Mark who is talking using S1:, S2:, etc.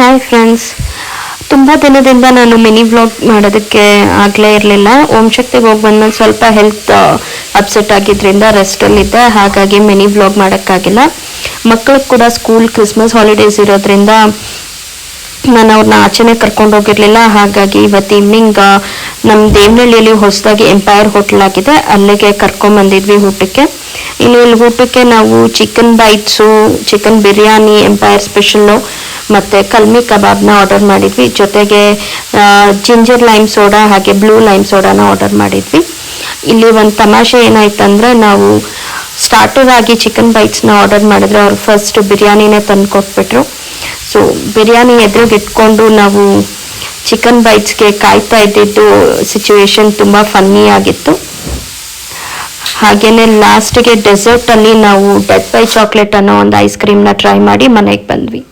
S1: Hi friends, ತುಂಬ ದಿನದಿಂದ ನಾನು ಮಿನಿ ವ್ಲಾಗ್ ಮಾಡೋದಕ್ಕೆ ಆಗಲೇ ಇರಲಿಲ್ಲ. ಓಂ ಶಕ್ತಿಗೆ ಹೋಗಿ ಬಂದ್ಮೇಲೆ ಸ್ವಲ್ಪ ಹೆಲ್ತ್ ಅಪ್ಸೆಟ್ ಆಗಿದ್ದರಿಂದ ರೆಸ್ಟಲ್ಲಿದ್ದೆ, ಹಾಗಾಗಿ ಮಿನಿ ವ್ಲಾಗ್ ಮಾಡೋಕ್ಕಾಗಿಲ್ಲ. ಮಕ್ಕಳಿಗೆ ಕೂಡ ಸ್ಕೂಲ್ ಕ್ರಿಸ್ಮಸ್ ಹಾಲಿಡೇಸ್ ಇರೋದ್ರಿಂದ ನಾನು ಅವ್ರನ್ನ ಆಚೆನೇ ಕರ್ಕೊಂಡು ಹೋಗಿರಲಿಲ್ಲ. ಹಾಗಾಗಿ ಇವತ್ತು ಈವ್ನಿಂಗ್ ನಮ್ಮ ದೇವನಹಳ್ಳಿಯಲ್ಲಿ ಹೊಸದಾಗಿ ಎಂಪೈರ್ ಹೋಟೆಲ್ ಆಗಿದೆ, ಅಲ್ಲಿಗೆ ಕರ್ಕೊಂಬಂದಿದ್ವಿ ಊಟಕ್ಕೆ. ಇಲ್ಲಿ ಊಟಕ್ಕೆ ನಾವು chicken bites, chicken biryani, empire special ಮತ್ತು ಕಲ್ಮಿ ಕಬಾಬ್ನ ಆರ್ಡರ್ ಮಾಡಿದ್ವಿ. ಜೊತೆಗೆ ಜಿಂಜರ್ ಲೈಮ್ ಸೋಡಾ ಹಾಗೆ ಬ್ಲೂ ಲೈಮ್ ಸೋಡಾನ ಆರ್ಡರ್ ಮಾಡಿದ್ವಿ. ಇಲ್ಲಿ ಒಂದು ತಮಾಷೆ ಏನಾಯ್ತಂದರೆ, ನಾವು ಸ್ಟಾರ್ಟರ್ ಆಗಿ ಚಿಕನ್ ಬೈಟ್ಸ್ನ ಆರ್ಡರ್ ಮಾಡಿದ್ರೆ ಅವ್ರು ಫಸ್ಟ್ ಬಿರಿಯಾನಿನೇ ತಂದು ಕೊಟ್ಬಿಟ್ರು. ಸೊ ಬಿರಿಯಾನಿ ಎದುರಿಗೆ ಇಟ್ಕೊಂಡು ನಾವು ಚಿಕನ್ ಬೈಟ್ಸ್ಗೆ ಕಾಯ್ತಾ ಇದ್ದಿದ್ದು ಸಿಚುವೇಶನ್ ತುಂಬ ಫನ್ನಿ ಆಗಿತ್ತು. ಹಾಗೆಯೇ ಲಾಸ್ಟಿಗೆ ಡೆಸರ್ಟಲ್ಲಿ ನಾವು ಡೆತ್ ಬೈ ಚಾಕ್ಲೇಟ್ ಅನ್ನೋ ಒಂದು ಐಸ್ ಕ್ರೀಮ್ನ ಟ್ರೈ ಮಾಡಿ ಮನೆಗೆ ಬಂದ್ವಿ.